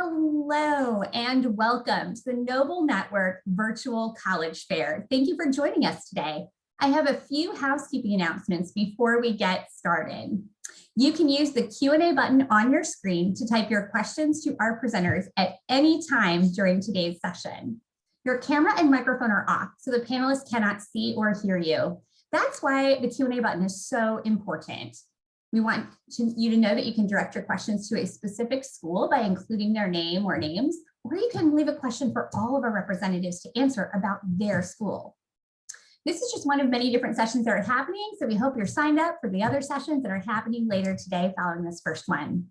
Hello and welcome to the Noble Network Virtual College Fair. Thank you for joining us today. I have a few housekeeping announcements before we get started. You can use the Q&A button on your screen to type your questions to our presenters at any time during today's session. Your camera and microphone are off, so the panelists cannot see or hear you. That's why the Q&A button is so important. We want you to know that you can direct your questions to a specific school by including their name or names, or you can leave a question for all of our representatives to answer about their school. This is just one of many different sessions that are happening, so we hope you're signed up for the other sessions that are happening later today following this first one.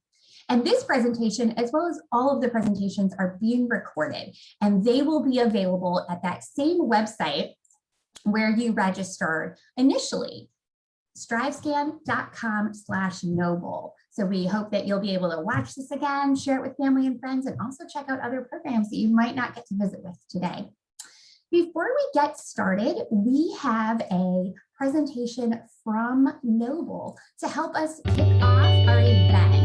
And this presentation, as well as all of the presentations, are being recorded, and they will be available at that same website where you registered initially. strivescan.com/noble. So we hope that you'll be able to watch this again, share it with family and friends, and also check out other programs that you might not get to visit with today. Before we get started, we have a presentation from Noble to help us kick off our event.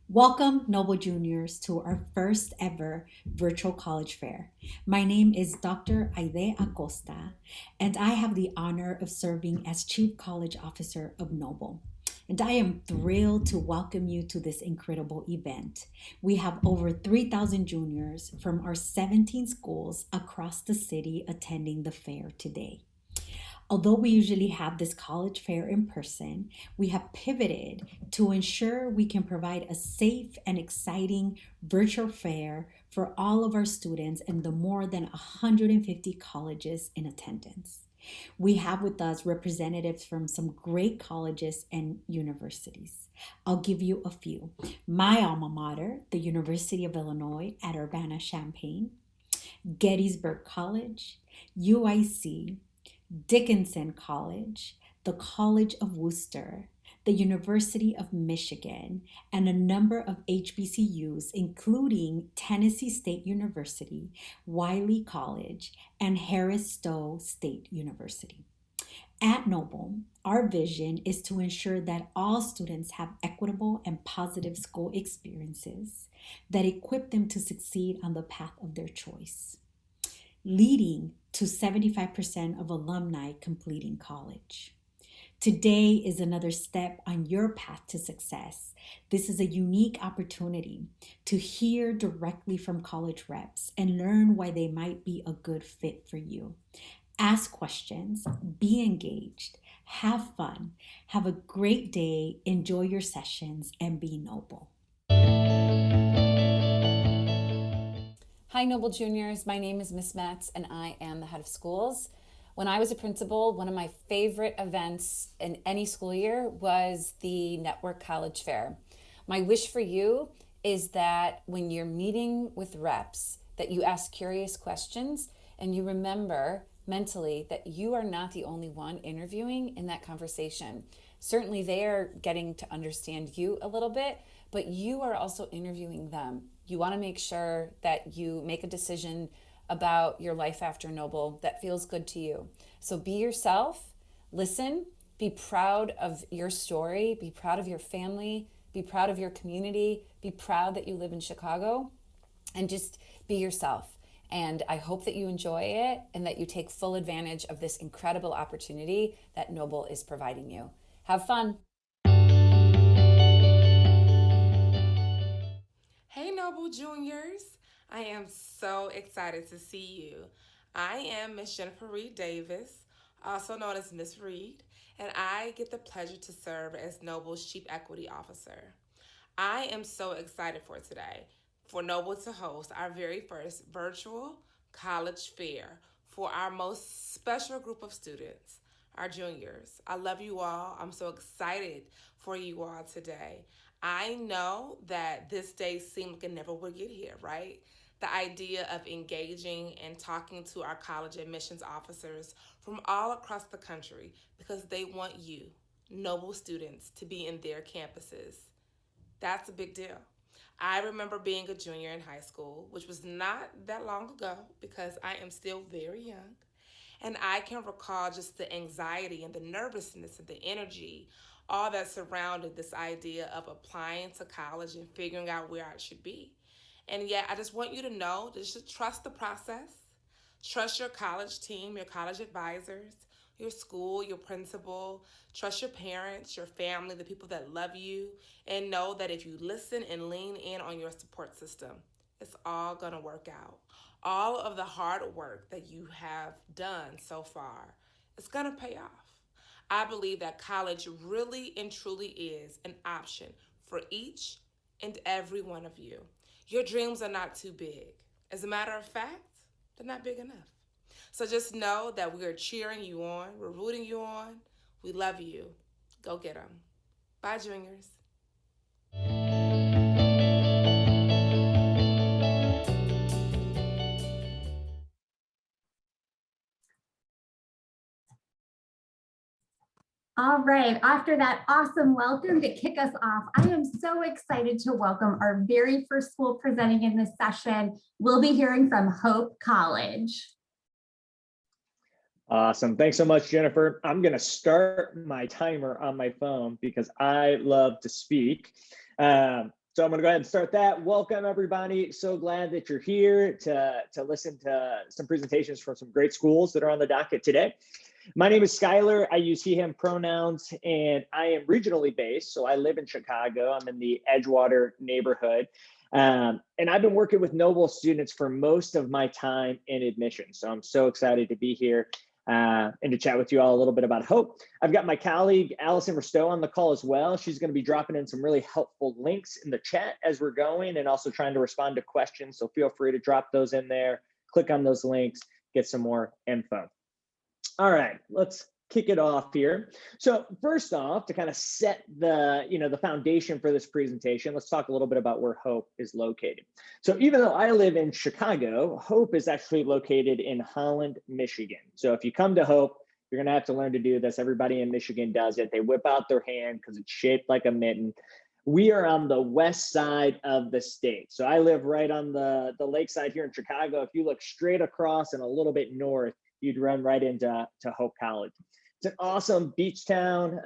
Welcome, Noble Juniors, to our first ever virtual college fair. My name is Dr. Aide Acosta, and I have the honor of serving as Chief College Officer of Noble. And I am thrilled to welcome you to this incredible event. We have over 3,000 juniors from our 17 schools across the city attending the fair today. Although we usually have this college fair in person, we have pivoted to ensure we can provide a safe and exciting virtual fair for all of our students and the more than 150 colleges in attendance. We have with us representatives from some great colleges and universities. I'll give you a few. My alma mater, the University of Illinois at Urbana-Champaign, Gettysburg College, UIC, Dickinson College, the College of Worcester, the University of Michigan, and a number of HBCUs, including Tennessee State University, Wiley College, and Harris Stowe State University. At Noble, our vision is to ensure that all students have equitable and positive school experiences that equip them to succeed on the path of their choice, leading to 75% of alumni completing college. Today is another step on your path to success. This is a unique opportunity to hear directly from college reps and learn why they might be a good fit for you. Ask questions, be engaged, have fun, have a great day, enjoy your sessions, and be noble. Hi, Noble Juniors. My name is Miss Metz, and I am the head of schools. When I was a principal, one of my favorite events in any school year was the Network College Fair. My wish for you is that when you're meeting with reps, that you ask curious questions and you remember mentally that you are not the only one interviewing in that conversation. Certainly they are getting to understand you a little bit, but you are also interviewing them. You want to make sure that you make a decision about your life after Noble that feels good to you. So be yourself, listen, be proud of your story, be proud of your family, be proud of your community, be proud that you live in Chicago, and just be yourself. And I hope that you enjoy it and that you take full advantage of this incredible opportunity that Noble is providing you. Have fun. Hey Noble Juniors, I am so excited to see you. I am Miss Jennifer Reed Davis, also known as Miss Reed, and I get the pleasure to serve as Noble's Chief Equity Officer. I am so excited for today, for Noble to host our very first virtual college fair for our most special group of students, our juniors. I love you all. I'm so excited for you all today. I know that this day seemed like it never would get here, right? The idea of engaging and talking to our college admissions officers from all across the country because they want you, Noble students, to be in their campuses. That's a big deal. I remember being a junior in high school, which was not that long ago because I am still very young. And I can recall just the anxiety and the nervousness and the energy, all that surrounded this idea of applying to college and figuring out where I should be. And yet, I just want you to know, just trust the process. Trust your college team, your college advisors, your school, your principal. Trust your parents, your family, the people that love you, and know that if you listen and lean in on your support system, it's all going to work out. All of the hard work that you have done so far, it's going to pay off. I believe that college really and truly is an option for each and every one of you. Your dreams are not too big. As a matter of fact, they're not big enough. So just know that we are cheering you on, we're rooting you on, we love you. Go get them. Bye, juniors. All right, after that awesome welcome to kick us off, I am so excited to welcome our very first school presenting in this session. We'll be hearing from Hope College. Awesome. Thanks so much, Jennifer. I'm going to start my timer on my phone because I love to speak. So I'm going to go ahead and start that. Welcome, everybody. So glad that you're here to listen to some presentations from some great schools that are on the docket today. My name is Skylar. I use he, him pronouns, and I am regionally based. So I live in Chicago. I'm in the Edgewater neighborhood. And I've been working with Noble students for most of my time in admissions. So I'm so excited to be here and to chat with you all a little bit about Hope. I've got my colleague, Allison Ristow, on the call as well. She's going to be dropping in some really helpful links in the chat as we're going and also trying to respond to questions. So feel free to drop those in there, click on those links, get some more info. All right, let's kick it off here. So first off, to kind of set the foundation for this presentation, let's talk a little bit about where Hope is located. So even though I live in Chicago, Hope is actually located in Holland, Michigan. So if you come to Hope, you're gonna have to learn to do this. Everybody in Michigan does it. They whip out their hand because it's shaped like a mitten. We are on the west side of the state. So I live right on the lakeside here in Chicago. If you look straight across and a little bit north, you'd run right into Hope College. It's an awesome beach town.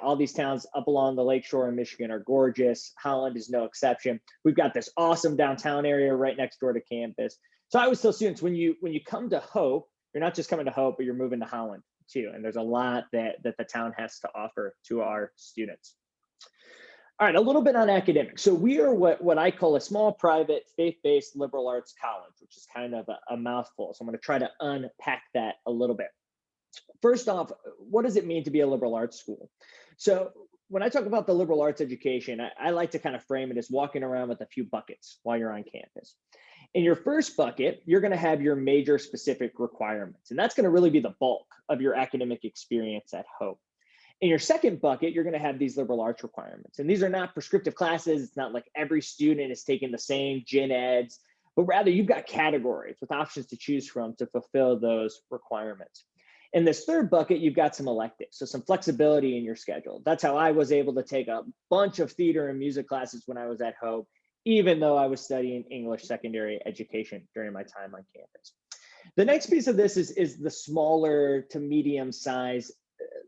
All these towns up along the lakeshore in Michigan are gorgeous. Holland is no exception. We've got this awesome downtown area right next door to campus. So I always tell students, when you come to Hope, you're not just coming to Hope, but you're moving to Holland too. And there's a lot that the town has to offer to our students. All right, a little bit on academics. So we are what I call a small private faith-based liberal arts college, which is kind of a mouthful. So I'm going to try to unpack that a little bit. First off, what does it mean to be a liberal arts school? So when I talk about the liberal arts education, I like to kind of frame it as walking around with a few buckets while you're on campus. In your first bucket, you're going to have your major specific requirements, and that's going to really be the bulk of your academic experience at Hope. In your second bucket, you're going to have these liberal arts requirements. And these are not prescriptive classes. It's not like every student is taking the same gen eds, but rather you've got categories with options to choose from to fulfill those requirements. In this third bucket, you've got some electives, so some flexibility in your schedule. That's how I was able to take a bunch of theater and music classes when I was at Hope, even though I was studying English secondary education during my time on campus. The next piece of this is the smaller to medium size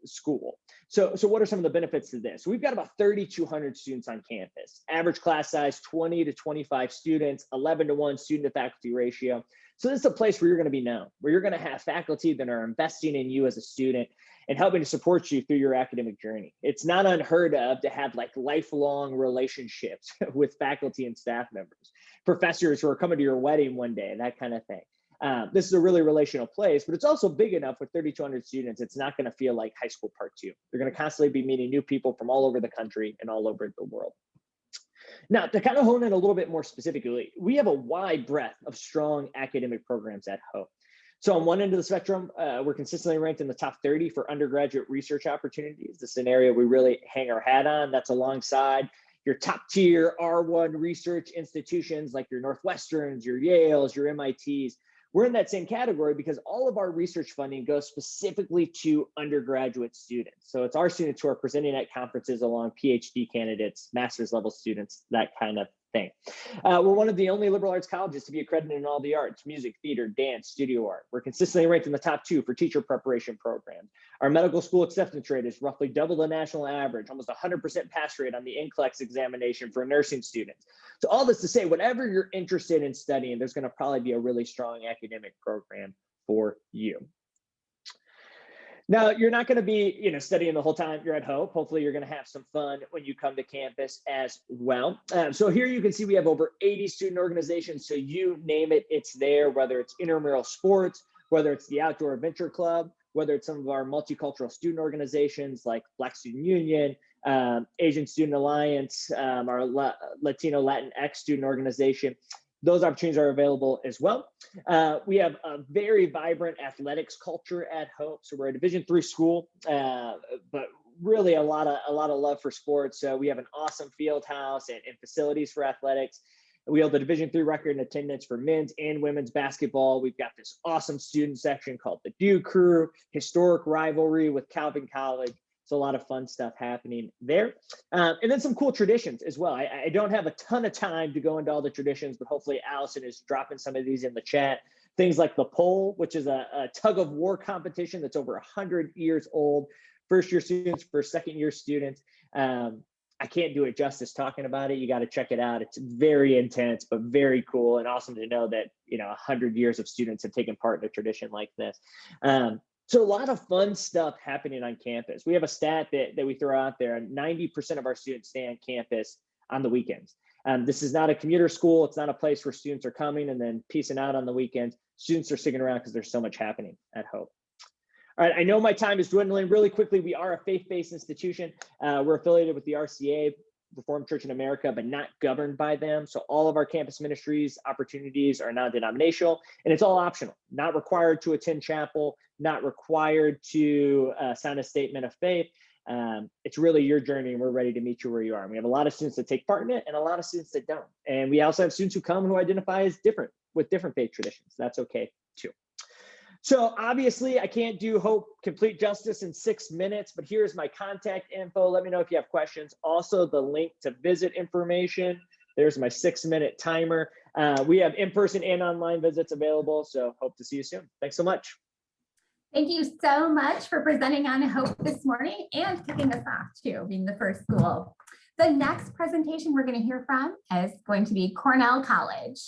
school. So what are some of the benefits to this? We've got about 3,200 students on campus, average class size 20 to 25 students, 11-to-1 student to faculty ratio. So this is a place where you're going to be known, where you're going to have faculty that are investing in you as a student and helping to support you through your academic journey. It's not unheard of to have like lifelong relationships with faculty and staff members, professors who are coming to your wedding one day, that kind of thing. This is a really relational place, but it's also big enough with 3,200 students. It's not going to feel like high school part two. You're going to constantly be meeting new people from all over the country and all over the world. Now, to kind of hone in a little bit more specifically, we have a wide breadth of strong academic programs at Hope. So on one end of the spectrum, we're consistently ranked in the top 30 for undergraduate research opportunities. This is an area we really hang our hat on. That's alongside your top tier R1 research institutions like your Northwesterns, your Yales, your MITs. We're in that same category because all of our research funding goes specifically to undergraduate students. So it's our students who are presenting at conferences along PhD candidates, master's level students, that kind of thing. We're one of the only liberal arts colleges to be accredited in all the arts: music, theater, dance, studio art. We're consistently ranked in the top 2 for teacher preparation programs. Our medical school acceptance rate is roughly double the national average, almost 100% pass rate on the NCLEX examination for nursing students. So all this to say, whatever you're interested in studying, there's going to probably be a really strong academic program for you. Now, you're not going to be, studying the whole time you're at Hope. Hopefully, you're going to have some fun when you come to campus as well. So here you can see we have over 80 student organizations. So you name it, it's there, whether it's intramural sports, whether it's the Outdoor Adventure Club, whether it's some of our multicultural student organizations like Black Student Union, Asian Student Alliance, our Latino Latinx student organization. Those opportunities are available as well. We have a very vibrant athletics culture at Hope. So we're a Division III school, but really a lot of love for sports. So we have an awesome field house and facilities for athletics. We hold the Division III record in attendance for men's and women's basketball. We've got this awesome student section called the Dew Crew, historic rivalry with Calvin College. So a lot of fun stuff happening there. And then some cool traditions as well. I don't have a ton of time to go into all the traditions, but hopefully Allison is dropping some of these in the chat. Things like the pole, which is a tug of war competition that's over 100 years old. First year students for second year students. I can't do it justice talking about it. You got to check it out. It's very intense, but very cool and awesome to know that, 100 years of students have taken part in a tradition like this. So a lot of fun stuff happening on campus. We have a stat that we throw out there: 90% of our students stay on campus on the weekends. This is not a commuter school. It's not a place where students are coming and then peacing out on the weekends. Students are sticking around because there's so much happening at Hope. All right, I know my time is dwindling really quickly. We are a faith-based institution. We're affiliated with the RCA, Reformed Church in America, but not governed by them. So all of our campus ministries opportunities are non-denominational, and it's all optional, not required to attend chapel, not required to sign a statement of faith. It's really your journey, and we're ready to meet you where you are. And we have a lot of students that take part in it and a lot of students that don't. And we also have students who come who identify as different with different faith traditions. That's okay too. So obviously I can't do Hope complete justice in 6 minutes, but here's my contact info. Let me know if you have questions. Also the link to visit information. There's my 6-minute timer. We have in-person and online visits available. So hope to see you soon. Thanks so much. Thank you so much for presenting on Hope this morning and kicking us off too, being the first school. The next presentation we're going to hear from is going to be Cornell College.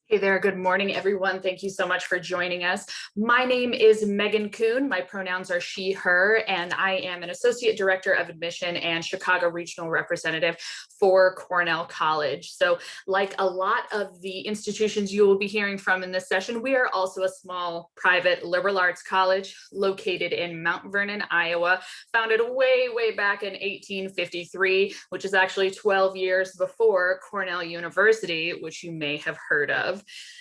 Hey there, good morning, everyone. Thank you so much for joining us. My name is Megan Kuhn. My pronouns are she, her, and I am an Associate Director of Admission and Chicago Regional Representative for Cornell College. So like a lot of the institutions you will be hearing from in this session, we are also a small private liberal arts college located in Mount Vernon, Iowa, founded way back in 1853, which is actually 12 years before Cornell University, which you may have heard of.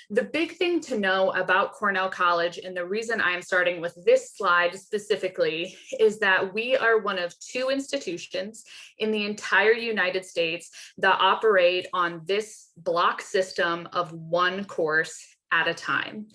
The big thing to know about Cornell College, and the reason I'm starting with this slide specifically, is that we are one of 2 institutions in the entire United States that operate on this block system of 1 course at a time.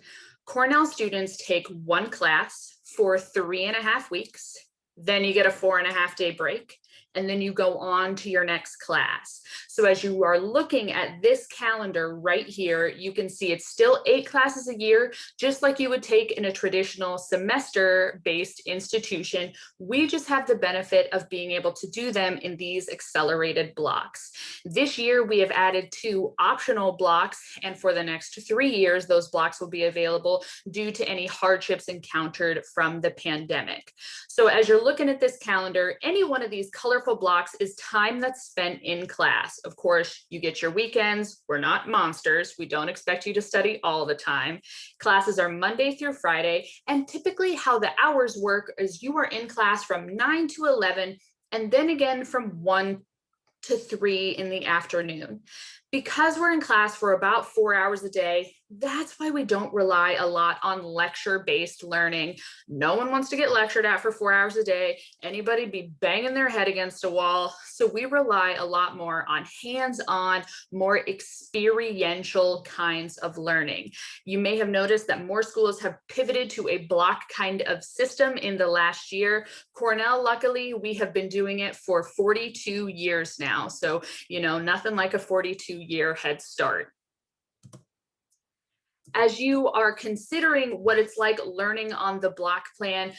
Cornell students take 1 class for 3.5 weeks, then you get a 4.5-day break, and then you go on to your next class. So as you are looking at this calendar right here, you can see it's still 8 classes a year, just like you would take in a traditional semester-based institution. We just have the benefit of being able to do them in these accelerated blocks. This year, we have added 2 optional blocks, and for the next 3 years, those blocks will be available due to any hardships encountered from the pandemic. So as you're looking at this calendar, any one of these colorful blocks is time that's spent in class. Of course, you get your weekends. We're not monsters. We don't expect you to study all the time. Classes are Monday through Friday, and typically how the hours work is you are in class from 9 to 11, and then again from 1 to 3 in the afternoon. Because we're in class for about 4 hours a day, That's why we don't rely a lot on lecture-based learning. No one wants to get lectured at for 4 hours a day. Anybody be banging their head against a wall. So we rely a lot more on hands-on, more experiential kinds of learning. You may have noticed that more schools have pivoted to a block kind of system in the last year. Cornell, luckily, we have been doing it for 42 years now. So, nothing like a 42-year head start. As you are considering what it's like learning on the block plan,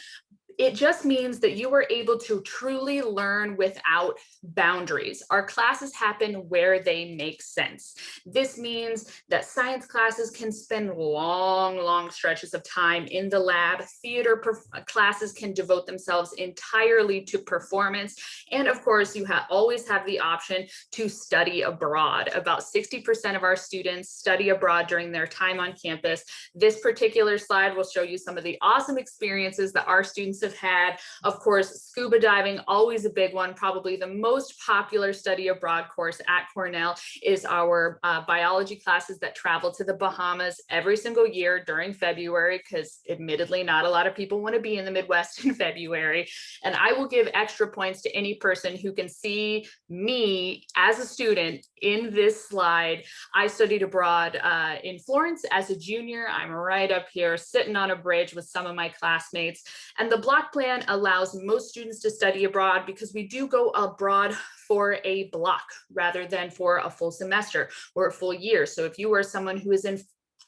it just means that you are able to truly learn without boundaries. Our classes happen where they make sense. This means that science classes can spend long stretches of time in the lab. Theater classes can devote themselves entirely to performance. And of course, you always have the option to study abroad. About 60% of our students study abroad during their time on campus. This particular slide will show you some of the awesome experiences that our students have had. Of course, scuba diving, always a big one. Probably the most popular study abroad course at Cornell is our biology classes that travel to the Bahamas every single year during February, because admittedly, not a lot of people want to be in the Midwest in February. And I will give extra points to any person who can see me as a student in this slide. I studied abroad in Florence as a junior. I'm right up here sitting on a bridge with some of my classmates. And the block plan allows most students to study abroad because we do go abroad for a block rather than for a full semester or a full year. So if you are someone who is in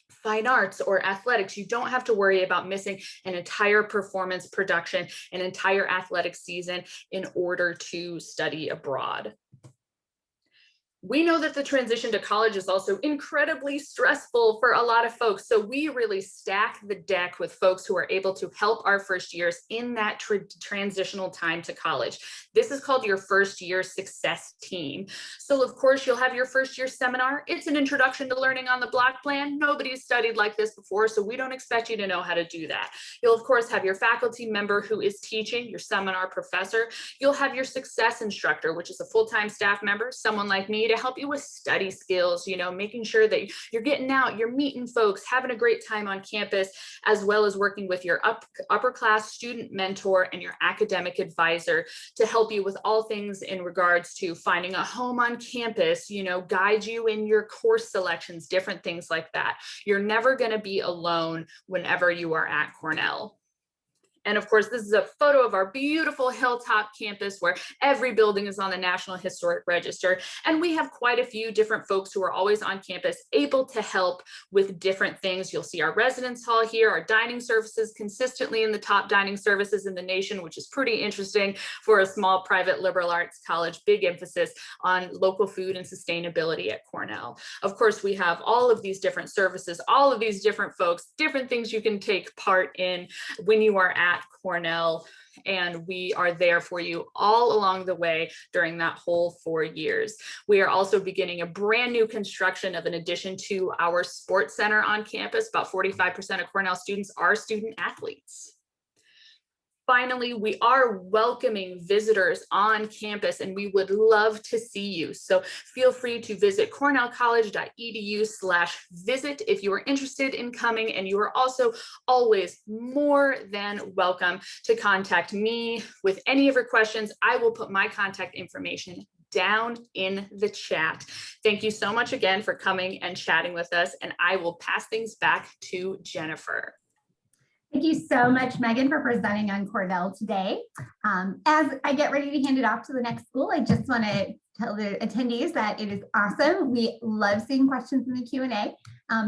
fine arts or athletics, you don't have to worry about missing an entire performance production, an entire athletic season in order to study abroad. We know that the transition to college is also incredibly stressful for a lot of folks. So we really stack the deck with folks who are able to help our first years in that transitional time to college. This is called your first year success team. So of course, you'll have your first year seminar. It's an introduction to learning on the block plan. Nobody's studied like this before, so we don't expect you to know how to do that. You'll of course have your faculty member who is teaching, your seminar professor. You'll have your success instructor, which is a full-time staff member, someone like me, to help you with study skills, making sure that you're getting out, you're meeting folks, having a great time on campus, as well as working with your upper class student mentor and your academic advisor to help you with all things in regards to finding a home on campus, guide you in your course selections, different things like that. You're never going to be alone whenever you are at Cornell. And of course, this is a photo of our beautiful Hilltop campus where every building is on the National Historic Register. And we have quite a few different folks who are always on campus able to help with different things. You'll see our residence hall here, our dining services consistently in the top dining services in the nation, which is pretty interesting for a small private liberal arts college. Big emphasis on local food and sustainability at Cornell. Of course, we have all of these different services, all of these different folks, different things you can take part in when you are at Cornell, and we are there for you all along the way during that whole 4 years. We are also beginning a brand new construction of an addition to our sports center on campus. About 45% of Cornell students are student athletes. Finally, we are welcoming visitors on campus and we would love to see you. So feel free to visit cornellcollege.edu/visit if you are interested in coming, and you are also always more than welcome to contact me with any of your questions. I will put my contact information down in the chat. Thank you so much again for coming and chatting with us, and I will pass things back to Jennifer. Thank you so much, Megan, for presenting on Cornell today. As I get ready to hand it off to the next school, I just want to tell the attendees that it is awesome. We love seeing questions in the Q&A.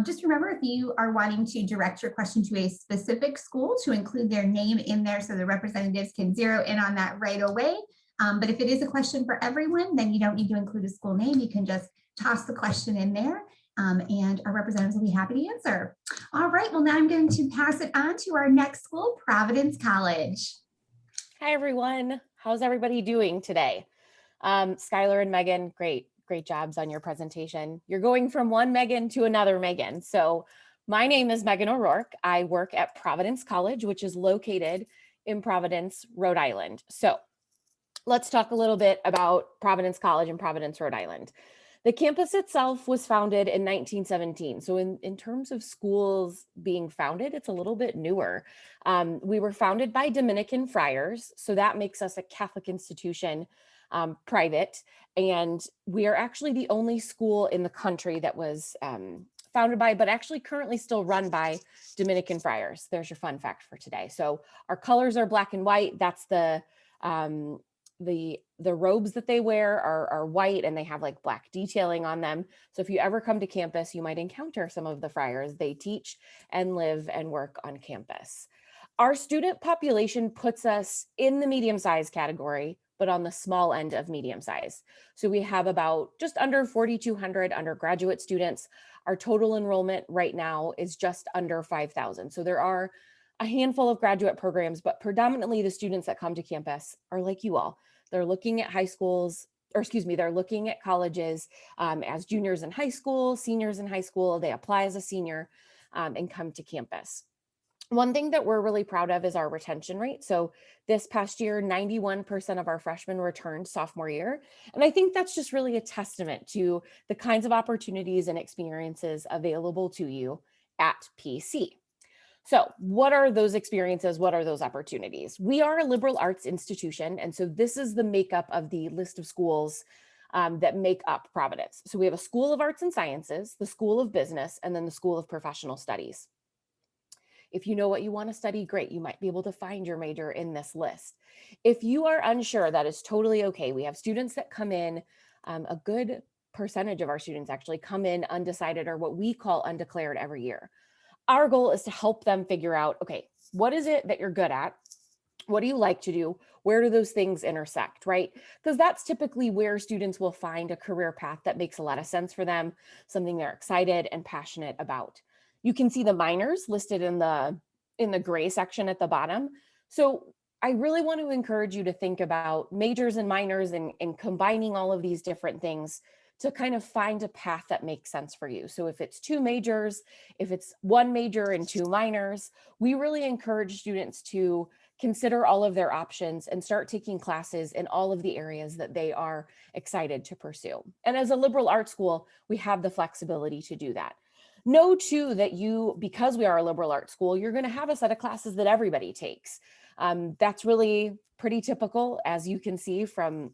Just remember, if you are wanting to direct your question to a specific school, to include their name in there so the representatives can zero in on that right away. But if it is a question for everyone, then you don't need to include a school name. You can just toss the question in there. And our representatives will be happy to answer. All right, well, now I'm going to pass it on to our next school, Providence College. Hi, everyone. How's everybody doing today? Skylar and Megan, great jobs on your presentation. You're going from one Megan to another Megan. So my name is Megan O'Rourke. I work at Providence College, which is located in Providence, Rhode Island. So let's talk a little bit about Providence College and Providence, Rhode Island. The campus itself was founded in 1917. So in terms of schools being founded, it's a little bit newer. We were founded by Dominican friars, so that makes us a Catholic institution, private. And we are actually the only school in the country that was founded by, but actually currently still run by Dominican friars. There's your fun fact for today. So our colors are black and white. That's the robes that they wear are white, and they have like black detailing on them. So if you ever come to campus, you might encounter some of the friars. They teach and live and work on campus. Our student population puts us in the medium size category, but on the small end of medium size. So we have about just under 4,200 undergraduate students. Our total enrollment right now is just under 5,000. So there are a handful of graduate programs, but predominantly the students that come to campus are like you all. They're looking at high schools, or excuse me, they're looking at colleges as juniors in high school, seniors in high school. They apply as a senior and come to campus. One thing that we're really proud of is our retention rate. So this past year, 91% of our freshmen returned sophomore year. And I think that's just really a testament to the kinds of opportunities and experiences available to you at PC. So what are those experiences? What are those opportunities? We are a liberal arts institution. And so this is the makeup of the list of schools that make up Providence. So we have a School of Arts and Sciences, the School of Business, and then the School of Professional Studies. If you know what you want to study, great. You might be able to find your major in this list. If you are unsure, that is totally okay. We have students that come in, a good percentage of our students actually come in undecided, or what we call undeclared, every year. Our goal is to help them figure out, okay, what is it that you're good at? What do you like to do? Where do those things intersect, right? Because that's typically where students will find a career path that makes a lot of sense for them, something they're excited and passionate about. You can see the minors listed in the gray section at the bottom. So I really want to encourage you to think about majors and minors and combining all of these different things to kind of find a path that makes sense for you. So if it's 2 majors, if it's 1 major and 2 minors, we really encourage students to consider all of their options and start taking classes in all of the areas that they are excited to pursue. And as a liberal arts school, we have the flexibility to do that. Know too that because we are a liberal arts school, you're going to have a set of classes that everybody takes. That's really pretty typical, as you can see from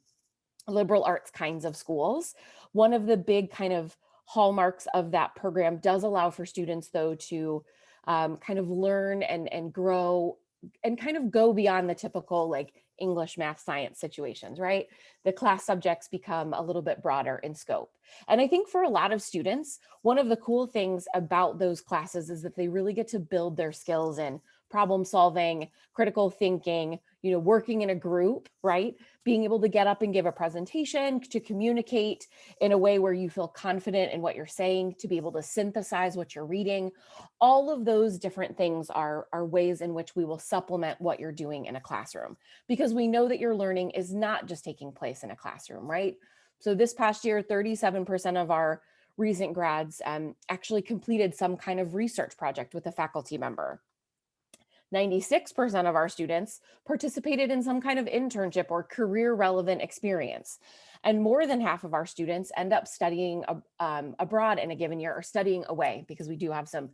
liberal arts kinds of schools. One of the big kind of hallmarks of that program does allow for students, though, to kind of learn and grow and kind of go beyond the typical like English, math, science situations, right? The class subjects become a little bit broader in scope. And I think for a lot of students, one of the cool things about those classes is that they really get to build their skills in problem solving, critical thinking, working in a group, right? Being able to get up and give a presentation, to communicate in a way where you feel confident in what you're saying, to be able to synthesize what you're reading. All of those different things are ways in which we will supplement what you're doing in a classroom, because we know that your learning is not just taking place in a classroom, right? So this past year, 37% of our recent grads actually completed some kind of research project with a faculty member. 96% of our students participated in some kind of internship or career relevant experience. And more than half of our students end up studying abroad in a given year, or studying away, because we do have some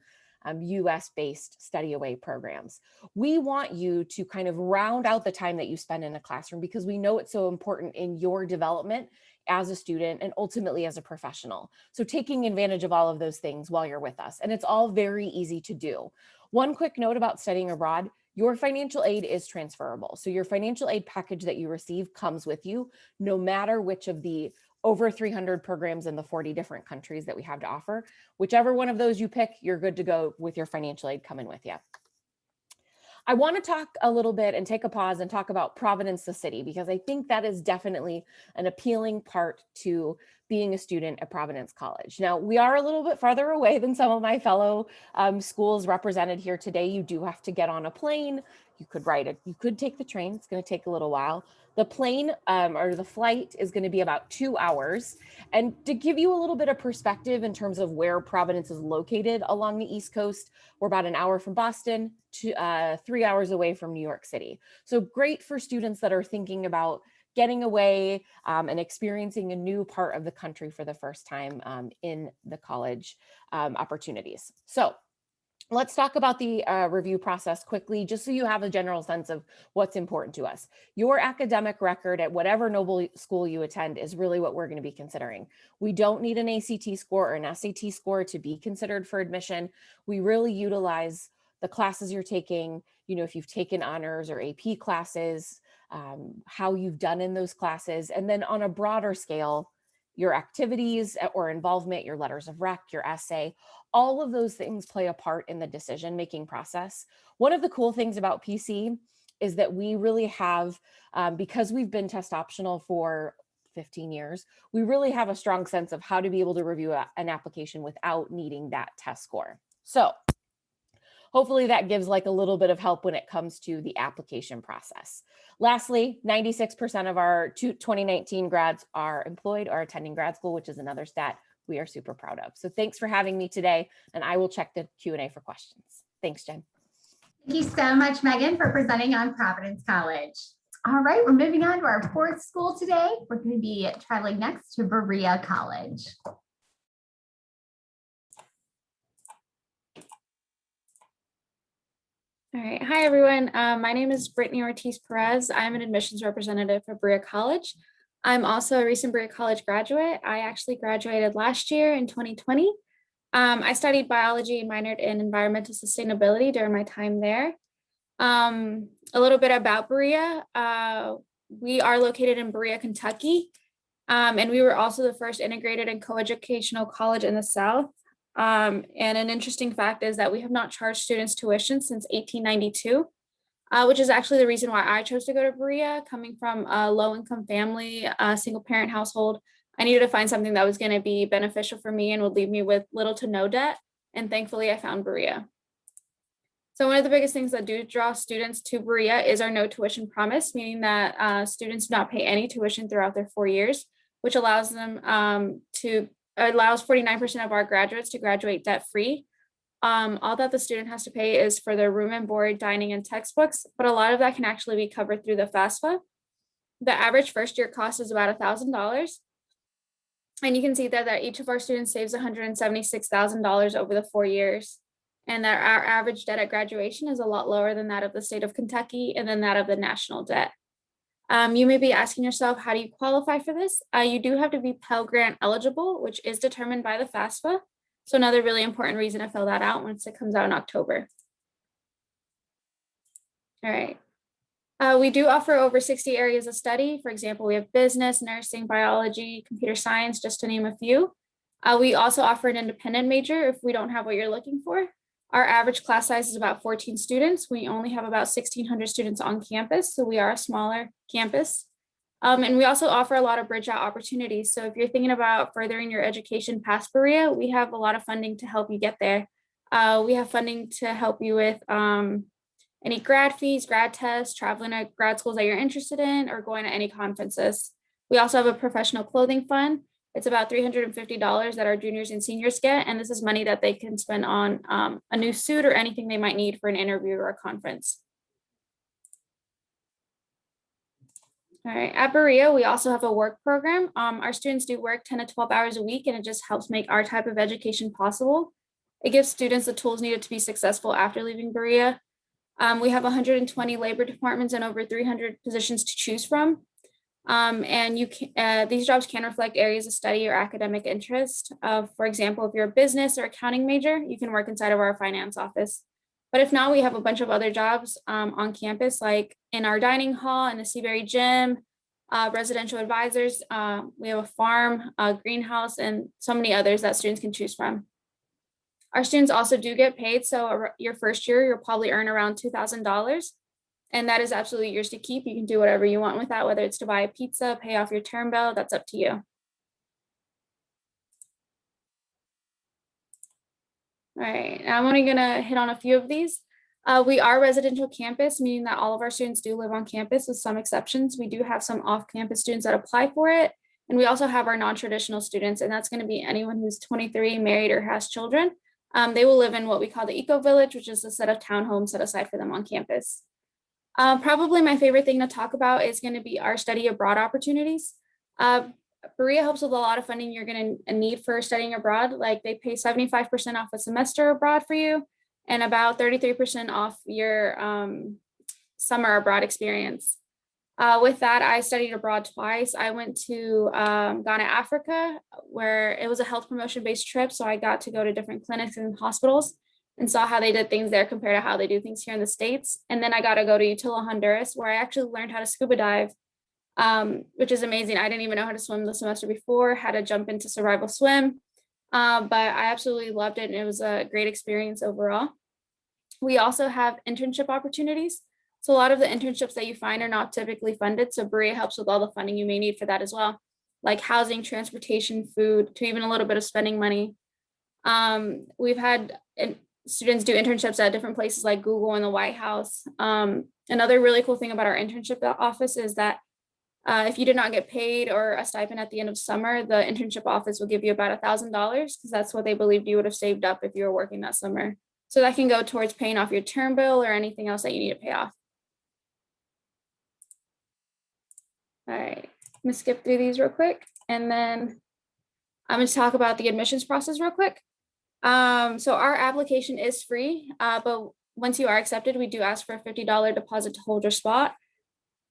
US-based study away programs. We want you to kind of round out the time that you spend in a classroom, because we know it's so important in your development as a student and ultimately as a professional. So taking advantage of all of those things while you're with us. And it's all very easy to do. One quick note about studying abroad: your financial aid is transferable. So your financial aid package that you receive comes with you, no matter which of the over 300 programs in the 40 different countries that we have to offer. Whichever one of those you pick, you're good to go with your financial aid coming with you. I want to talk a little bit and take a pause and talk about Providence the City, because I think that is definitely an appealing part to being a student at Providence College. Now, we are a little bit farther away than some of my fellow schools represented here today. You do have to get on a plane. You could take the train. It's going to take a little while. The plane or the flight is going to be about 2 hours. And to give you a little bit of perspective in terms of where Providence is located along the East Coast, we're about an hour from Boston to 3 hours away from New York City. So great for students that are thinking about getting away and experiencing a new part of the country for the first time in the college opportunities. So let's talk about the review process quickly, just so you have a general sense of what's important to us. Your academic record at whatever Noble school you attend is really what we're going to be considering. We don't need an ACT score or an SAT score to be considered for admission. We really utilize the classes you're taking, if you've taken honors or AP classes, how you've done in those classes, and then on a broader scale, your activities or involvement, your letters of rec, your essay, all of those things play a part in the decision-making process. One of the cool things about PC is that we really have, because we've been test optional for 15 years, we really have a strong sense of how to be able to review an application without needing that test score. So hopefully that gives like a little bit of help when it comes to the application process. Lastly, 96% of our 2019 grads are employed or attending grad school, which is another stat we are super proud of. So thanks for having me today, and I will check the Q&A for questions. Thanks, Jen. Thank you so much, Megan, for presenting on Providence College. All right, we're moving on to our fourth school today. We're going to be traveling next to Berea College. All right. Hi, everyone. My name is Brittany Ortiz-Perez. I'm an admissions representative for Berea College. I'm also a recent Berea College graduate. I actually graduated last year in 2020. I studied biology and minored in environmental sustainability during my time there. A little bit about Berea. We are located in Berea, Kentucky, and we were also the first integrated and coeducational college in the South. And an interesting fact is that we have not charged students tuition since 1892, which is actually the reason why I chose to go to Berea. Coming from a low-income family, a single-parent household, I needed to find something that was going to be beneficial for me and would leave me with little to no debt. And thankfully, I found Berea. So one of the biggest things that do draw students to Berea is our no tuition promise, meaning that students do not pay any tuition throughout their 4 years, which allows them allows 49% of our graduates to graduate debt-free. All that the student has to pay is for their room and board, dining, and textbooks, but a lot of that can actually be covered through the FAFSA. The average first-year cost is about $1,000. And you can see that each of our students saves $176,000 over the 4 years, and that our average debt at graduation is a lot lower than that of the state of Kentucky and then that of the national debt. You may be asking yourself, how do you qualify for this? You do have to be Pell Grant eligible, which is determined by the FAFSA. So another really important reason to fill that out once it comes out in October. All right. We do offer over 60 areas of study. For example, we have business, nursing, biology, computer science, just to name a few. We also offer an independent major if we don't have what you're looking for. Our average class size is about 14 students. We only have about 1,600 students on campus, so we are a smaller campus. And we also offer a lot of bridge out opportunities. So if you're thinking about furthering your education past Berea, we have a lot of funding to help you get there. We have funding to help you with any grad fees, grad tests, traveling to grad schools that you're interested in, or going to any conferences. We also have a professional clothing fund. It's about $350 that our juniors and seniors get, and this is money that they can spend on a new suit or anything they might need for an interview or a conference. All right, at Berea, we also have a work program. Our students do work 10 to 12 hours a week, and it just helps make our type of education possible. It gives students the tools needed to be successful after leaving Berea. We have 120 labor departments and over 300 positions to choose from. And these jobs can reflect areas of study or academic interest. For example, if you're a business or accounting major, you can work inside of our finance office. But if not, we have a bunch of other jobs on campus, like in our dining hall, in the Seabury gym, residential advisors. We have a farm, a greenhouse, and so many others that students can choose from. Our students also do get paid. So your first year, you'll probably earn around $2,000. And that is absolutely yours to keep. You can do whatever you want with that, whether it's to buy a pizza, pay off your term bill, that's up to you. All right, I'm only gonna hit on a few of these. We are residential campus, meaning that all of our students do live on campus with some exceptions. We do have some off-campus students that apply for it. And we also have our non-traditional students, and that's gonna be anyone who's 23, married, or has children. They will live in what we call the Eco Village, which is a set of townhomes set aside for them on campus. Probably my favorite thing to talk about is going to be our study abroad opportunities. Berea helps with a lot of funding you're going to need for studying abroad. Like they pay 75% off a semester abroad for you and about 33% off your summer abroad experience. With that, I studied abroad twice. I went to Ghana, Africa, where it was a health promotion based trip. So I got to go to different clinics and hospitals and saw how they did things there compared to how they do things here in the States. And then I got to go to Utila, Honduras, where I actually learned how to scuba dive, which is amazing. I didn't even know how to swim the semester before, had to jump into survival swim, but I absolutely loved it. And it was a great experience overall. We also have internship opportunities. So a lot of the internships that you find are not typically funded. So Berea helps with all the funding you may need for that as well, like housing, transportation, food, to even a little bit of spending money. We've had students do internships at different places like Google and the White House. Another really cool thing about our internship office is that if you did not get paid or a stipend at the end of summer, the internship office will give you about $1,000 because that's what they believed you would have saved up if you were working that summer. So that can go towards paying off your term bill or anything else that you need to pay off. All right, I'm gonna skip through these real quick. And then I'm gonna talk about the admissions process real quick. So our application is free, but once you are accepted, we do ask for a $50 deposit to hold your spot.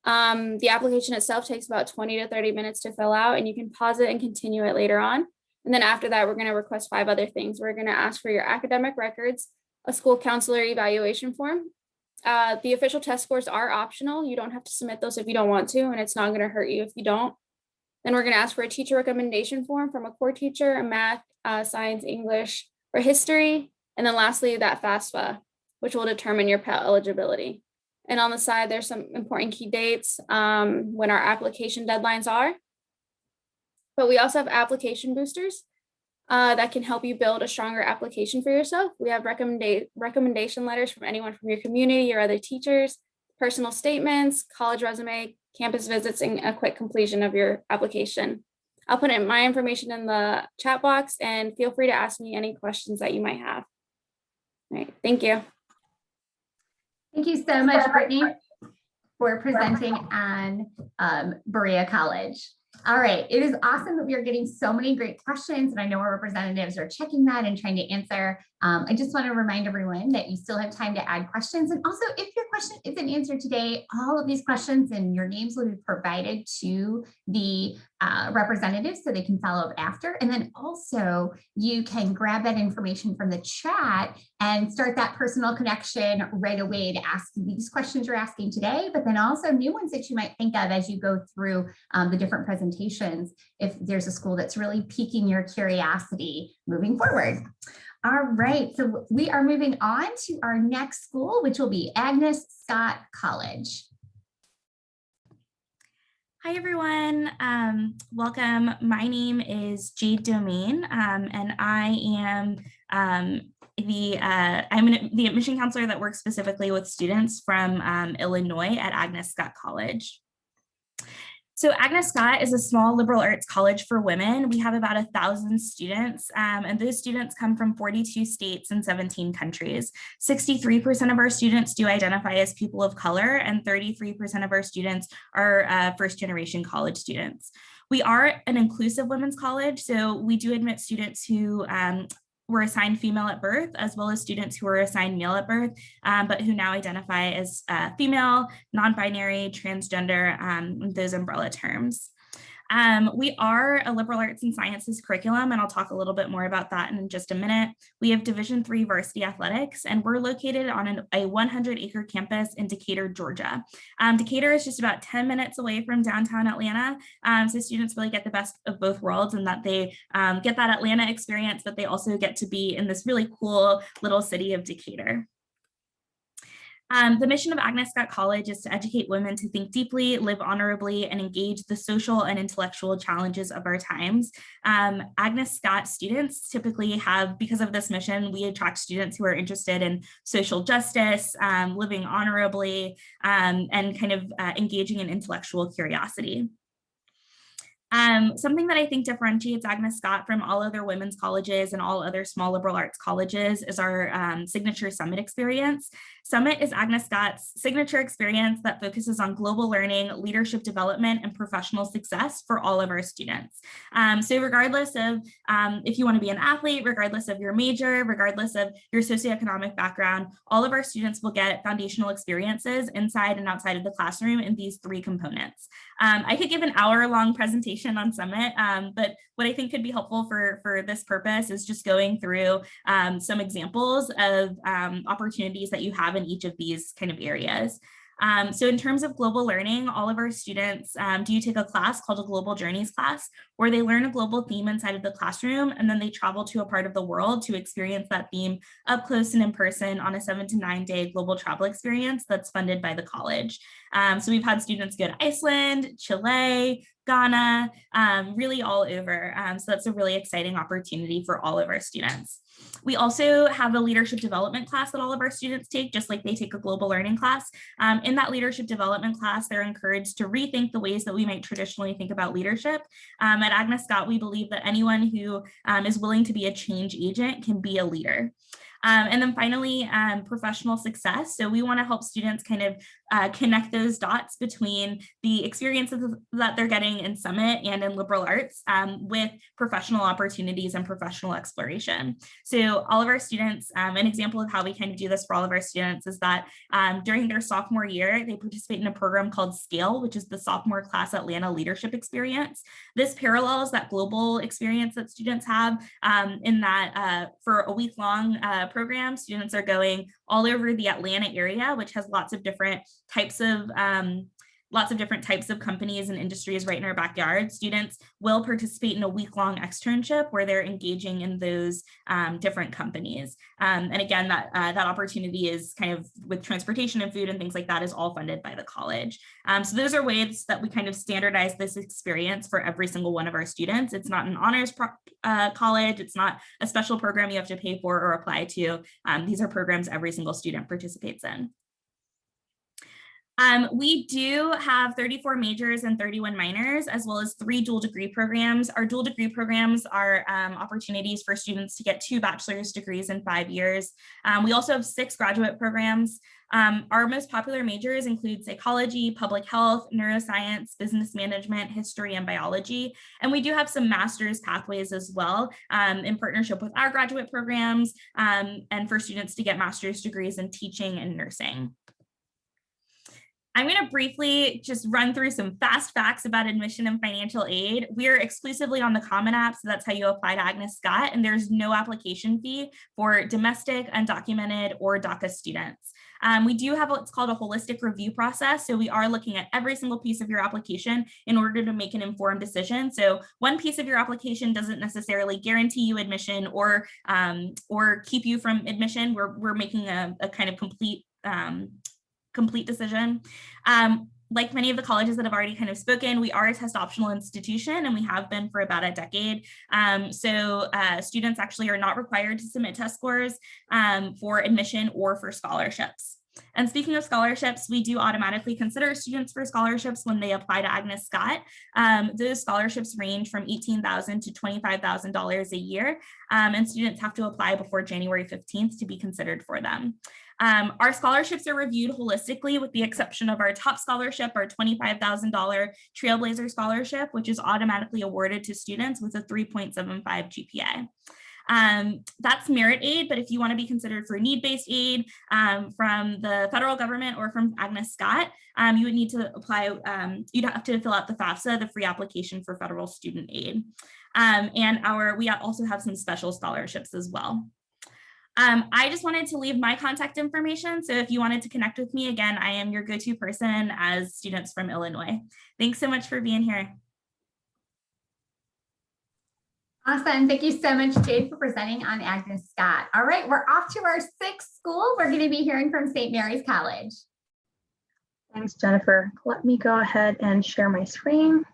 The application itself takes about 20 to 30 minutes to fill out, and you can pause it and continue it later on. And then after that, we're going to request 5 other things. We're going to ask for your academic records, a school counselor evaluation form. The official test scores are optional. You don't have to submit those if you don't want to, and it's not going to hurt you if you don't. Then we're going to ask for a teacher recommendation form from a core teacher, a math, science, English, or history. And then lastly, that FAFSA, which will determine your Pell eligibility. And on the side, there's some important key dates when our application deadlines are. But we also have application boosters that can help you build a stronger application for yourself. We have recommendation letters from anyone from your community or other teachers, personal statements, college resume, campus visits, and a quick completion of your application. I'll put in my information in the chat box and feel free to ask me any questions that you might have. All right, thank you. Thank you so much, Brittany, for presenting on Berea College. All right, it is awesome that we are getting so many great questions, and I know our representatives are checking that and trying to answer. I just want to remind everyone that you still have time to add questions. And also, if your question isn't answered today, all of these questions and your names will be provided to the representatives so they can follow up after. And then also you can grab that information from the chat and start that personal connection right away to ask these questions you're asking today, but then also new ones that you might think of as you go through the different presentations, if there's a school that's really piquing your curiosity moving forward. All right, so we are moving on to our next school, which will be Agnes Scott College. Hi, everyone. Welcome. My name is Jade Domain, and I am I'm the admission counselor that works specifically with students from Illinois at Agnes Scott College. So Agnes Scott is a small liberal arts college for women. We have about 1,000 students, and those students come from 42 states and 17 countries. 63% of our students do identify as people of color, and 33% of our students are first-generation college students. We are an inclusive women's college, so we do admit students who were assigned female at birth, as well as students who were assigned male at birth, but who now identify as female, non-binary, transgender, those umbrella terms. We are a liberal arts and sciences curriculum, and I'll talk a little bit more about that in just a minute. We have Division III varsity athletics, and we're located on a 100-acre campus in Decatur, Georgia. Decatur is just about 10 minutes away from downtown Atlanta, so students really get the best of both worlds, and that they get that Atlanta experience, but they also get to be in this really cool little city of Decatur. The mission of Agnes Scott College is to educate women to think deeply, live honorably, and engage the social and intellectual challenges of our times. Agnes Scott students typically have, because of this mission, we attract students who are interested in social justice, living honorably, and kind of engaging in intellectual curiosity. Something that I think differentiates Agnes Scott from all other women's colleges and all other small liberal arts colleges is our signature Summit experience. Summit is Agnes Scott's signature experience that focuses on global learning, leadership development, and professional success for all of our students. So regardless of if you want to be an athlete, regardless of your major, regardless of your socioeconomic background, all of our students will get foundational experiences inside and outside of the classroom in these three components. I could give an hour-long presentation on Summit, but what I think could be helpful for this purpose is just going through some examples of opportunities that you have in each of these kind of areas. So in terms of global learning, all of our students do take a class called a Global Journeys class, where they learn a global theme inside of the classroom, and then they travel to a part of the world to experience that theme up close and in person on a 7 to 9 day global travel experience that's funded by the college. So we've had students go to Iceland, Chile, Ghana, really all over. So that's a really exciting opportunity for all of our students. We also have a leadership development class that all of our students take, just like they take a global learning class. In that leadership development class, they're encouraged to rethink the ways that we might traditionally think about leadership. At Agnes Scott, we believe that anyone who is willing to be a change agent can be a leader. And then finally, professional success. So we want to help students kind of connect those dots between the experiences that they're getting in Summit and in liberal arts with professional opportunities and professional exploration. So all of our students, an example of how we kind of do this for all of our students is that during their sophomore year, they participate in a program called SCALE, which is the Sophomore Class Atlanta Leadership Experience. This parallels that global experience that students have in that for a week-long program, students are going all over the Atlanta area, which has lots of different types of companies and industries right in our backyard. Students will participate in a week-long externship where they're engaging in those different companies. And again, that opportunity is kind of with transportation and food and things like that is all funded by the college. So those are ways that we kind of standardize this experience for every single one of our students. It's not an honors college. It's not a special program you have to pay for or apply to. These are programs every single student participates in. We do have 34 majors and 31 minors, as well as 3 dual degree programs. Our dual degree programs are opportunities for students to get 2 bachelor's degrees in 5 years. We also have 6 graduate programs. Our most popular majors include psychology, public health, neuroscience, business management, history, and biology. And we do have some master's pathways as well in partnership with our graduate programs and for students to get master's degrees in teaching and nursing. I'm going to briefly just run through some fast facts about admission and financial aid. We're exclusively on the Common App, so that's how you apply to Agnes Scott, and there's no application fee for domestic, undocumented, or DACA students. We do have what's called a holistic review process, so we are looking at every single piece of your application in order to make an informed decision. So one piece of your application doesn't necessarily guarantee you admission or keep you from admission. We're making a kind of complete decision. Like many of the colleges that have already kind of spoken, we are a test optional institution and we have been for about a decade. So students actually are not required to submit test scores for admission or for scholarships. And speaking of scholarships, we do automatically consider students for scholarships when they apply to Agnes Scott. Those scholarships range from $18,000 to $25,000 a year, and students have to apply before January 15th to be considered for them. Our scholarships are reviewed holistically with the exception of our top scholarship, our $25,000 Trailblazer Scholarship, which is automatically awarded to students with a 3.75 GPA. That's merit aid, but if you want to be considered for need-based aid from the federal government or from Agnes Scott, you would need to apply, you'd have to fill out the FAFSA, the free application for federal student aid. We also have some special scholarships as well. I just wanted to leave my contact information. So if you wanted to connect with me, again, I am your go-to person as students from Illinois. Thanks so much for being here. Awesome. Thank you so much, Jade, for presenting on Agnes Scott. All right, we're off to our 6th school. We're going to be hearing from St. Mary's College. Thanks, Jennifer. Let me go ahead and share my screen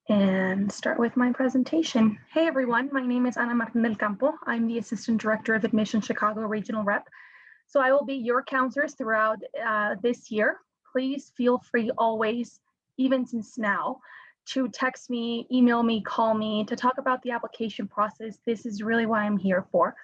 and start with my presentation. Hey everyone, my name is Ana Martin del Campo. I'm the Assistant Director of Admission Chicago Regional Rep. So I will be your counselors throughout this year. Please feel free always, even since now, to text me, email me, call me, to talk about the application process. This is really what I'm here for.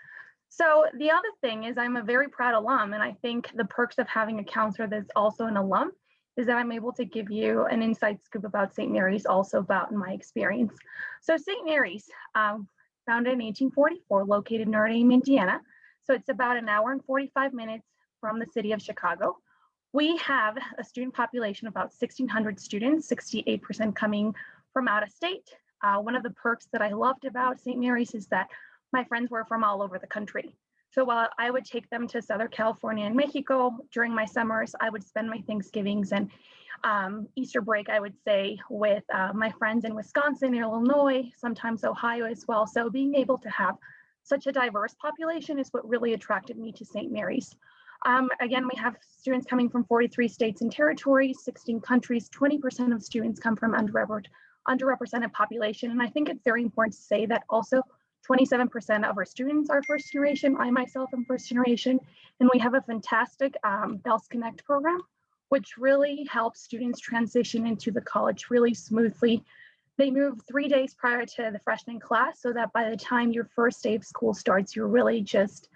So the other thing is I'm a very proud alum, and I think the perks of having a counselor that's also an alum is that I'm able to give you an inside scoop about St. Mary's, also about my experience. So St. Mary's, founded in 1844, located in Rhode, Indiana. So it's about an hour and 45 minutes from the city of Chicago. We have a student population of about 1,600 students, 68% coming from out of state. One of the perks that I loved about St. Mary's is that my friends were from all over the country. So while I would take them to Southern California and Mexico during my summers, I would spend my Thanksgivings and Easter break, I would say, with my friends in Wisconsin, Illinois, sometimes Ohio as well. So being able to have such a diverse population is what really attracted me to St. Mary's. Again, we have students coming from 43 states and territories, 16 countries, 20% of students come from underrepresented population. And I think it's very important to say that also 27% of our students are first generation. I myself am first generation, and we have a fantastic Bells Connect program, which really helps students transition into the college really smoothly. They move 3 days prior to the freshman class so that by the time your first day of school starts, you're really just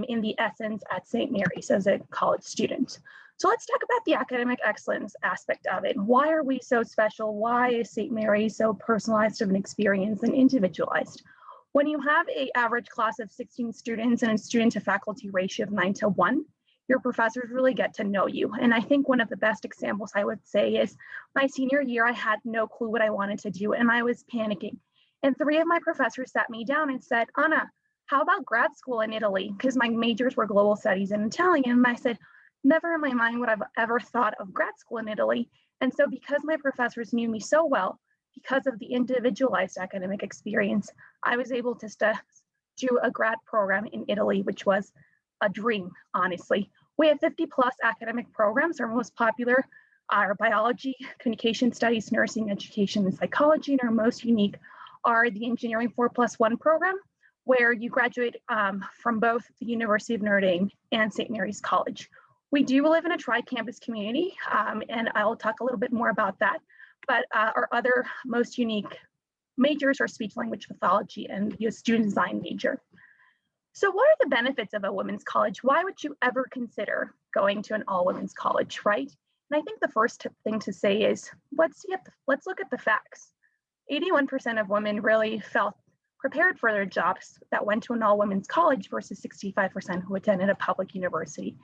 in the essence at St. Mary's as a college student. So let's talk about the academic excellence aspect of it. Why are we so special? Why is St. Mary's so personalized of an experience and individualized? When you have an average class of 16 students and a student to faculty ratio of 9:1, your professors really get to know you. And I think one of the best examples I would say is my senior year, I had no clue what I wanted to do and I was panicking. And 3 of my professors sat me down and said, Anna, how about grad school in Italy? Because my majors were global studies and Italian. And I said, never in my mind would I've ever thought of grad school in Italy. And so because my professors knew me so well, because of the individualized academic experience, I was able to do a grad program in Italy, which was a dream, honestly. We have 50 plus academic programs. Our most popular are biology, communication studies, nursing, education, and psychology. And our most unique are the engineering 4+1 program, where you graduate from both the University of Notre Dame and St. Mary's College. We do live in a tri-campus community, and I'll talk a little bit more about that. But our other most unique majors are speech language pathology and the student design major. So what are the benefits of a women's college? Why would you ever consider going to an all-women's college, right? And I think the first thing to say is, let's look at the facts. 81% of women really felt prepared for their jobs that went to an all-women's college versus 65% who attended a public university,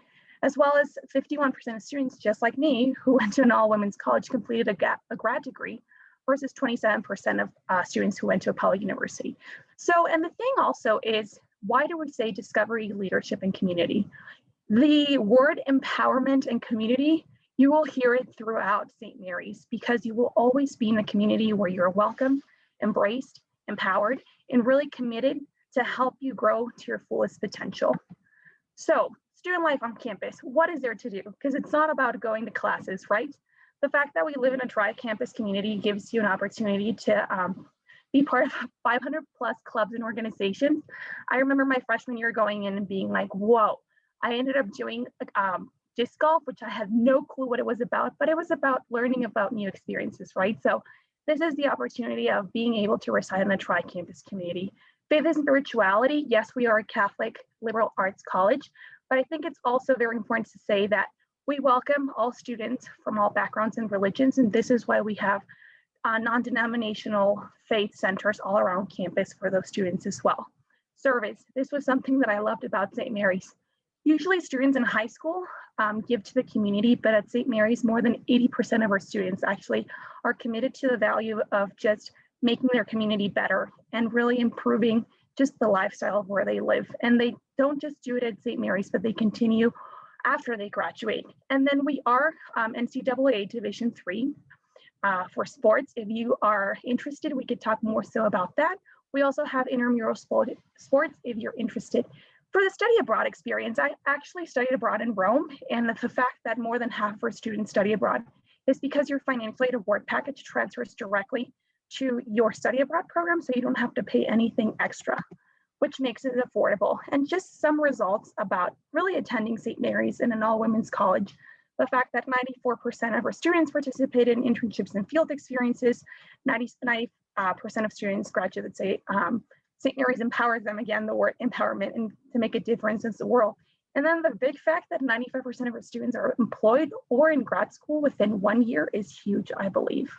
as well as 51% of students, just like me, who went to an all-women's college completed a grad degree versus 27% of students who went to a public university. So, and the thing also is, why do we say discovery, leadership, and community? The word empowerment and community, you will hear it throughout St. Mary's because you will always be in a community where you're welcome, embraced, empowered, and really committed to help you grow to your fullest potential. So, student life on campus, what is there to do? Because it's not about going to classes, right? The fact that we live in a tri-campus community gives you an opportunity to be part of 500 plus clubs and organizations. I remember my freshman year going in and being like, whoa, I ended up doing disc golf, which I had no clue what it was about, but it was about learning about new experiences, right? So this is the opportunity of being able to reside in a tri-campus community. Faith and spirituality, yes, we are a Catholic liberal arts college, but I think it's also very important to say that we welcome all students from all backgrounds and religions, and this is why we have non-denominational faith centers all around campus for those students as well. Service, this was something that I loved about St. Mary's. Usually students in high school give to the community, but at St. Mary's, more than 80% of our students actually are committed to the value of just making their community better and really improving just the lifestyle of where they live. And they don't just do it at St. Mary's, but they continue after they graduate. And then we are NCAA Division III for sports. If you are interested, we could talk more so about that. We also have intramural sports if you're interested. For the study abroad experience, I actually studied abroad in Rome, and the fact that more than half of our students study abroad is because your financial aid award package transfers directly to your study abroad program, so you don't have to pay anything extra, which makes it affordable. And just some results about really attending St. Mary's in an all-women's college. the fact that 94% of our students participated in internships and field experiences, 90% of students graduated say St. Mary's empowers them, again, the word empowerment, and to make a difference in the world. And then the big fact that 95% of our students are employed or in grad school within 1 year is huge, I believe.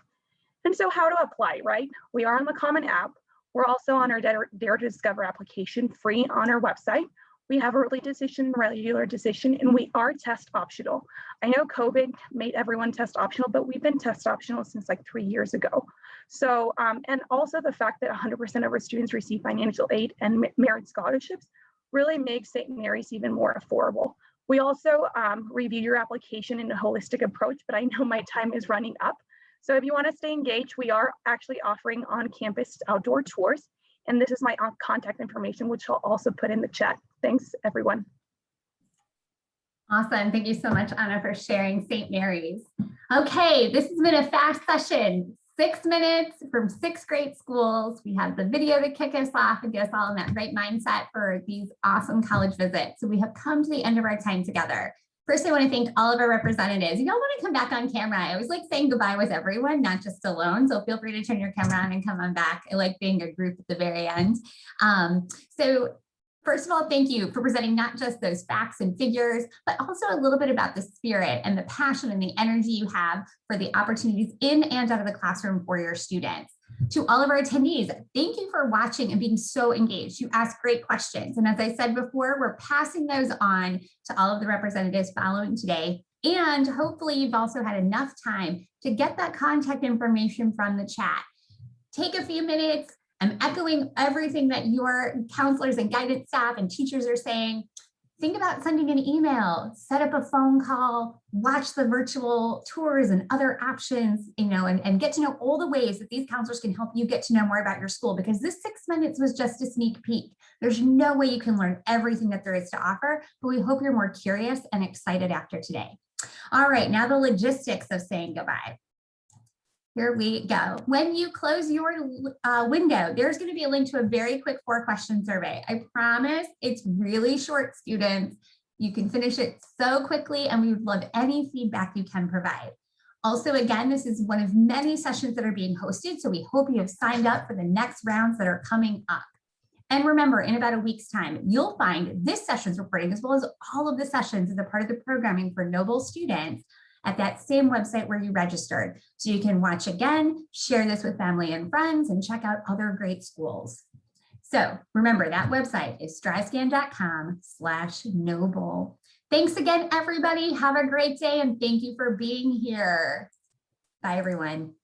And so how to apply, right? We are on the Common App. We're also on our Dare to Discover application, free on our website. We have early decision, regular decision, and we are test optional. I know COVID made everyone test optional, but we've been test optional since like 3 years ago. So, and also the fact that 100% of our students receive financial aid and merit scholarships really makes St. Mary's even more affordable. We also review your application in a holistic approach, but I know my time is running up. So if you want to stay engaged, we are actually offering on-campus outdoor tours. And this is my contact information, which I'll also put in the chat. Thanks, everyone. Awesome. Thank you so much, Anna, for sharing St. Mary's. Okay, this has been a fast session. 6 minutes from 6 great schools. We have the video to kick us off and get us all in that right mindset for these awesome college visits. So we have come to the end of our time together. First, I want to thank all of our representatives. You all want to come back on camera. I always like saying goodbye with everyone, not just alone. So feel free to turn your camera on and come on back. I like being a group at the very end. First of all, thank you for presenting not just those facts and figures, but also a little bit about the spirit and the passion and the energy you have for the opportunities in and out of the classroom for your students. To all of our attendees, thank you for watching and being so engaged. You asked great questions. And as I said before, we're passing those on to all of the representatives following today. And hopefully you've also had enough time to get that contact information from the chat. Take a few minutes. I'm echoing everything that your counselors and guidance staff and teachers are saying. Think about sending an email, set up a phone call, watch the virtual tours and other options, and get to know all the ways that these counselors can help you get to know more about your school, because this 6 minutes was just a sneak peek. There's no way you can learn everything that there is to offer, but we hope you're more curious and excited after today. All right, now the logistics of saying goodbye. Here we go. When you close your window, there's going to be a link to a very quick 4-question survey. I promise it's really short, students. You can finish it so quickly, and we would love any feedback you can provide. Also, again, this is one of many sessions that are being hosted, so we hope you have signed up for the next rounds that are coming up. And remember, in about a week's time, you'll find this session's recording, as well as all of the sessions as a part of the programming for Noble students, at that same website where you registered. So you can watch again, share this with family and friends, and check out other great schools. So remember, that website is stryscan.com/noble. Thanks again, everybody. Have a great day, and thank you for being here. Bye, everyone.